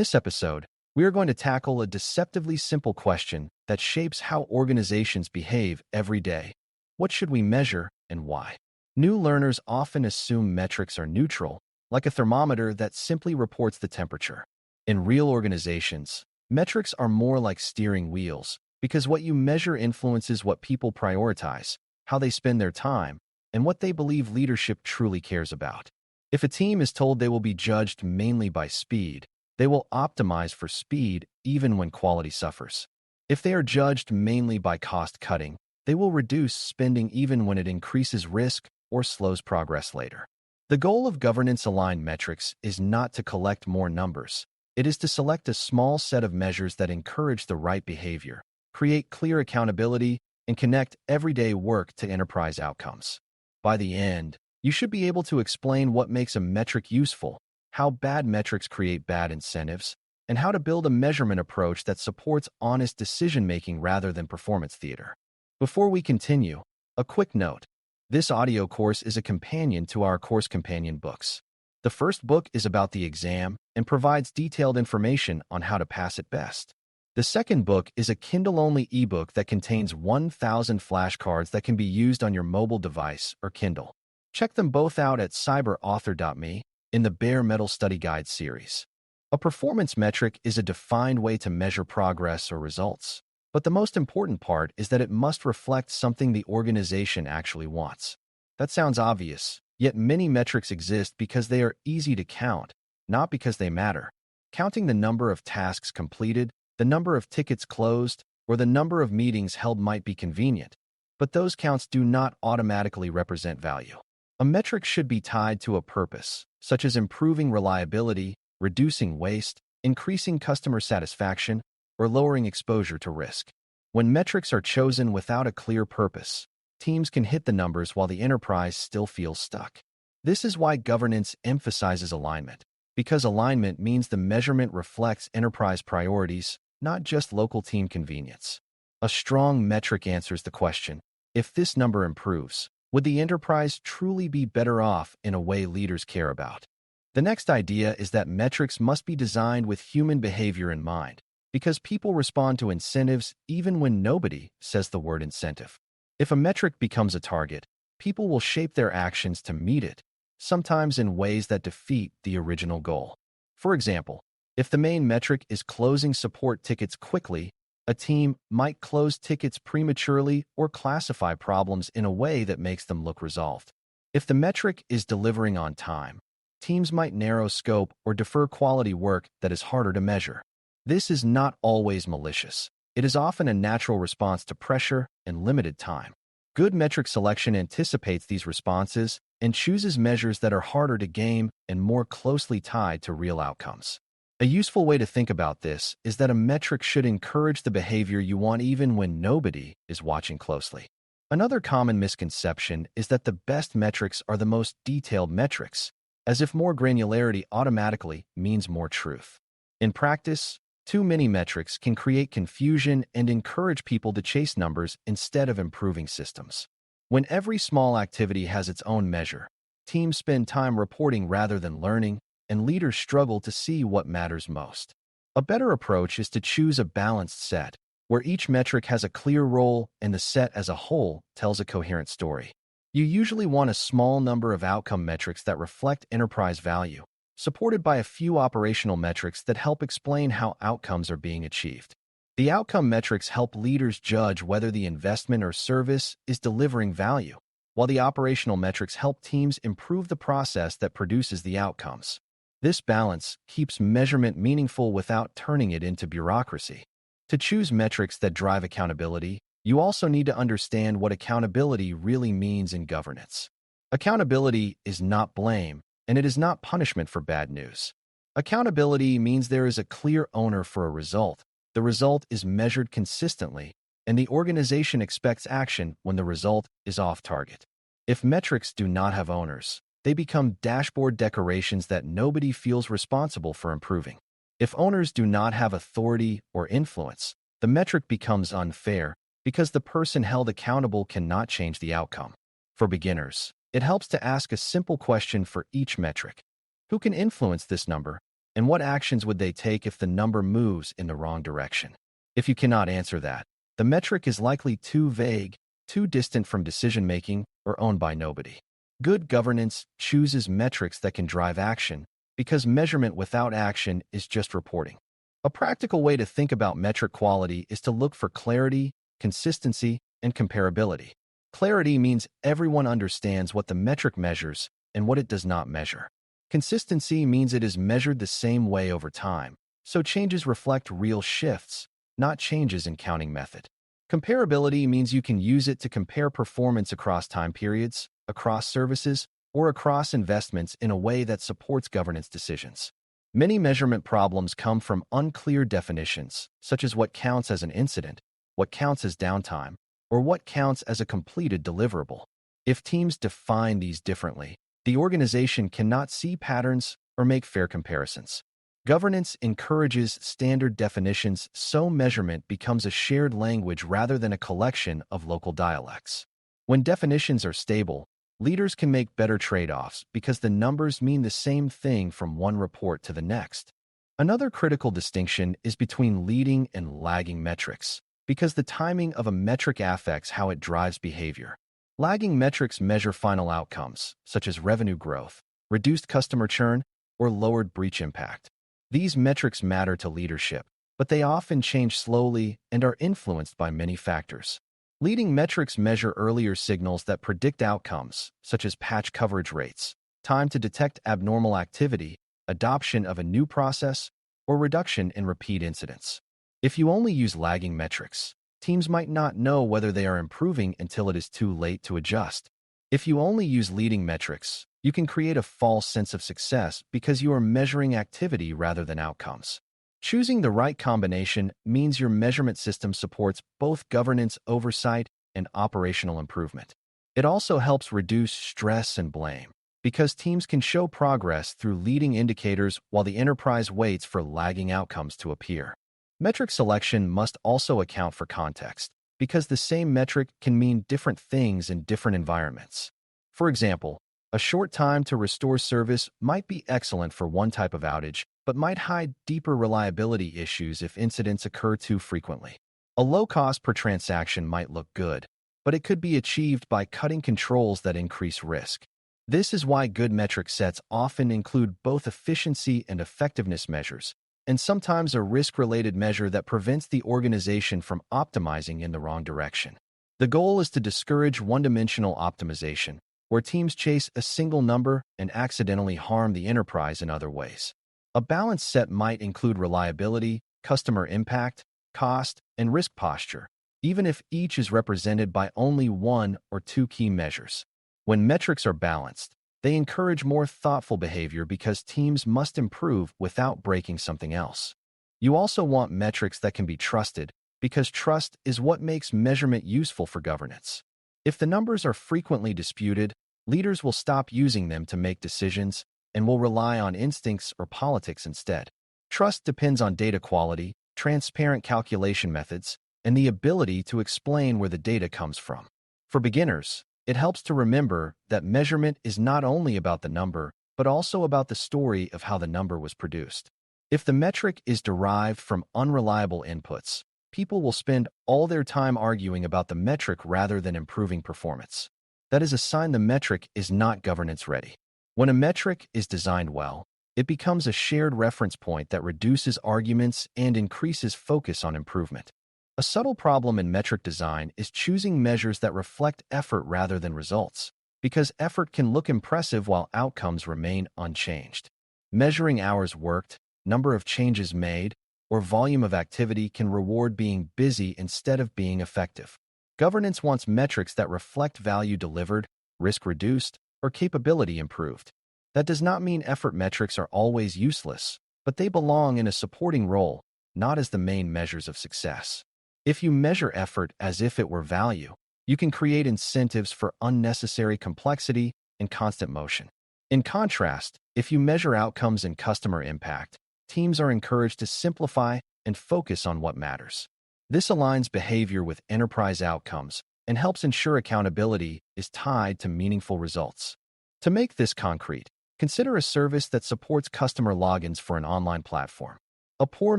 this episode, we are going to tackle a deceptively simple question that shapes how organizations behave every day. What should we measure and why? New learners often assume metrics are neutral, like a thermometer that simply reports the temperature. In real organizations, metrics are more like steering wheels because what you measure influences what people prioritize, how they spend their time, and what they believe leadership truly cares about. If a team is told they will be judged mainly by speed, they will optimize for speed even when quality suffers. If they are judged mainly by cost cutting, they will reduce spending even when it increases risk or slows progress later. The goal of governance-aligned metrics is not to collect more numbers. It is to select a small set of measures that encourage the right behavior, create clear accountability, and connect everyday work to enterprise outcomes. By the end, you should be able to explain what makes a metric useful, how bad metrics create bad incentives, and how to build a measurement approach that supports honest decision-making rather than performance theater. Before we continue, a quick note. This audio course is a companion to our course companion books. The first book is about the exam and provides detailed information on how to pass it best. The second book is a Kindle-only ebook that contains 1,000 flashcards that can be used on your mobile device or Kindle. Check them both out at CGEIT.me in the Bare Metal Study Guide series. A performance metric is a defined way to measure progress or results, but the most important part is that it must reflect something the organization actually wants. That sounds obvious, yet many metrics exist because they are easy to count, not because they matter. Counting the number of tasks completed, the number of tickets closed, or the number of meetings held might be convenient, but those counts do not automatically represent value. A metric should be tied to a purpose, such as improving reliability, reducing waste, increasing customer satisfaction, or lowering exposure to risk. When metrics are chosen without a clear purpose, teams can hit the numbers while the enterprise still feels stuck. This is why governance emphasizes alignment, because alignment means the measurement reflects enterprise priorities, not just local team convenience. A strong metric answers the question, if this number improves, would the enterprise truly be better off in a way leaders care about? The next idea is that metrics must be designed with human behavior in mind, because people respond to incentives even when nobody says the word incentive. If a metric becomes a target, people will shape their actions to meet it, sometimes in ways that defeat the original goal. For example, if the main metric is closing support tickets quickly, a team might close tickets prematurely or classify problems in a way that makes them look resolved. If the metric is delivering on time, teams might narrow scope or defer quality work that is harder to measure. This is not always malicious. It is often a natural response to pressure and limited time. Good metric selection anticipates these responses and chooses measures that are harder to game and more closely tied to real outcomes. A useful way to think about this is that a metric should encourage the behavior you want even when nobody is watching closely. Another common misconception is that the best metrics are the most detailed metrics, as if more granularity automatically means more truth. In practice, too many metrics can create confusion and encourage people to chase numbers instead of improving systems. When every small activity has its own measure, teams spend time reporting rather than learning, and leaders struggle to see what matters most. A better approach is to choose a balanced set, where each metric has a clear role and the set as a whole tells a coherent story. You usually want a small number of outcome metrics that reflect enterprise value, supported by a few operational metrics that help explain how outcomes are being achieved. The outcome metrics help leaders judge whether the investment or service is delivering value, while the operational metrics help teams improve the process that produces the outcomes. This balance keeps measurement meaningful without turning it into bureaucracy. To choose metrics that drive accountability, you also need to understand what accountability really means in governance. Accountability is not blame, and it is not punishment for bad news. Accountability means there is a clear owner for a result. The result is measured consistently, and the organization expects action when the result is off target. If metrics do not have owners, they become dashboard decorations that nobody feels responsible for improving. If owners do not have authority or influence, the metric becomes unfair because the person held accountable cannot change the outcome. For beginners, it helps to ask a simple question for each metric. Who can influence this number? And what actions would they take if the number moves in the wrong direction? If you cannot answer that, the metric is likely too vague, too distant from decision-making, or owned by nobody. Good governance chooses metrics that can drive action, because measurement without action is just reporting. A practical way to think about metric quality is to look for clarity, consistency, and comparability. Clarity means everyone understands what the metric measures and what it does not measure. Consistency means it is measured the same way over time, so changes reflect real shifts, not changes in counting method. Comparability means you can use it to compare performance across time periods, across services, or across investments in a way that supports governance decisions. Many measurement problems come from unclear definitions, such as what counts as an incident, what counts as downtime, or what counts as a completed deliverable. If teams define these differently, the organization cannot see patterns or make fair comparisons. Governance encourages standard definitions so measurement becomes a shared language rather than a collection of local dialects. When definitions are stable, leaders can make better trade-offs because the numbers mean the same thing from one report to the next. Another critical distinction is between leading and lagging metrics, because the timing of a metric affects how it drives behavior. Lagging metrics measure final outcomes, such as revenue growth, reduced customer churn, or lowered breach impact. These metrics matter to leadership, but they often change slowly and are influenced by many factors. Leading metrics measure earlier signals that predict outcomes, such as patch coverage rates, time to detect abnormal activity, adoption of a new process, or reduction in repeat incidents. If you only use lagging metrics, teams might not know whether they are improving until it is too late to adjust. If you only use leading metrics, you can create a false sense of success because you are measuring activity rather than outcomes. Choosing the right combination means your measurement system supports both governance oversight and operational improvement. It also helps reduce stress and blame, because teams can show progress through leading indicators while the enterprise waits for lagging outcomes to appear. Metric selection must also account for context, because the same metric can mean different things in different environments. For example, a short time to restore service might be excellent for one type of outage, but might hide deeper reliability issues if incidents occur too frequently. A low cost per transaction might look good, but it could be achieved by cutting controls that increase risk. This is why good metric sets often include both efficiency and effectiveness measures, and sometimes a risk-related measure that prevents the organization from optimizing in the wrong direction. The goal is to discourage one-dimensional optimization, where teams chase a single number and accidentally harm the enterprise in other ways. A balanced set might include reliability, customer impact, cost, and risk posture, even if each is represented by only one or two key measures. When metrics are balanced, they encourage more thoughtful behavior because teams must improve without breaking something else. You also want metrics that can be trusted, because trust is what makes measurement useful for governance. If the numbers are frequently disputed, leaders will stop using them to make decisions and will rely on instincts or politics instead. Trust depends on data quality, transparent calculation methods, and the ability to explain where the data comes from. For beginners, it helps to remember that measurement is not only about the number, but also about the story of how the number was produced. If the metric is derived from unreliable inputs, people will spend all their time arguing about the metric rather than improving performance. That is a sign the metric is not governance ready. When a metric is designed well, it becomes a shared reference point that reduces arguments and increases focus on improvement. A subtle problem in metric design is choosing measures that reflect effort rather than results, because effort can look impressive while outcomes remain unchanged. Measuring hours worked, number of changes made, or volume of activity can reward being busy instead of being effective. Governance wants metrics that reflect value delivered, risk reduced, or capability improved. That does not mean effort metrics are always useless, but they belong in a supporting role, not as the main measures of success. If you measure effort as if it were value, you can create incentives for unnecessary complexity and constant motion. In contrast, if you measure outcomes and customer impact, teams are encouraged to simplify and focus on what matters. This aligns behavior with enterprise outcomes and helps ensure accountability is tied to meaningful results. To make this concrete, Consider a service that supports customer logins for an online platform. A poor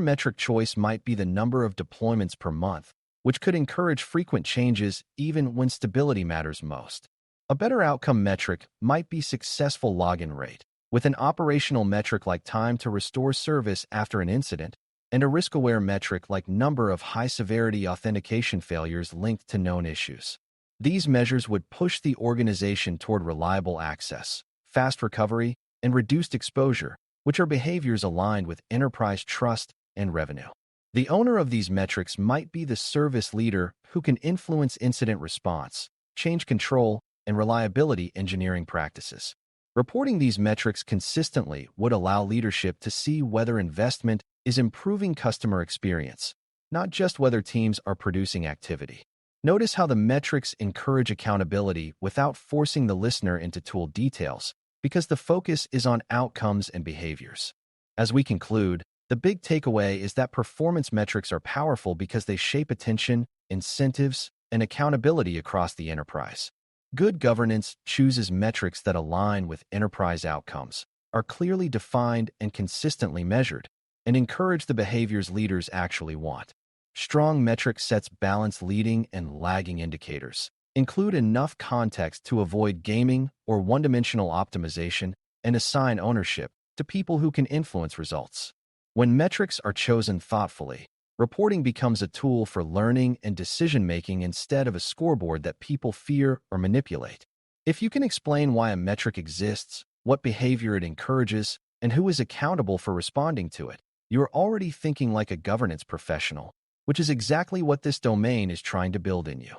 metric choice might be the number of deployments per month, which could encourage frequent changes even when stability matters most. A better outcome metric might be successful login rate, with an operational metric like time to restore service after an incident, and a risk-aware metric like number of high-severity authentication failures linked to known issues. These measures would push the organization toward reliable access, fast recovery, and reduced exposure, which are behaviors aligned with enterprise trust and revenue. The owner of these metrics might be the service leader who can influence incident response, change control, and reliability engineering practices. Reporting these metrics consistently would allow leadership to see whether investment is improving customer experience, not just whether teams are producing activity. Notice how the metrics encourage accountability without forcing the listener into tool details, because the focus is on outcomes and behaviors. As we conclude, the big takeaway is that performance metrics are powerful because they shape attention, incentives, and accountability across the enterprise. Good governance chooses metrics that align with enterprise outcomes, are clearly defined and consistently measured, and encourage the behaviors leaders actually want. Strong metrics sets balance leading and lagging indicators, include enough context to avoid gaming or one-dimensional optimization, and assign ownership to people who can influence results. When metrics are chosen thoughtfully, reporting becomes a tool for learning and decision-making instead of a scoreboard that people fear or manipulate. If you can explain why a metric exists, what behavior it encourages, and who is accountable for responding to it, you're already thinking like a governance professional, which is exactly what this domain is trying to build in you.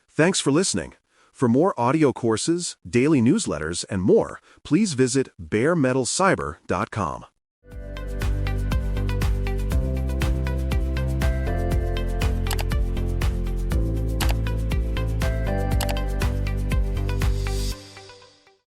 Thanks for listening. For more audio courses, daily newsletters, and more, please visit DailyCyber.News.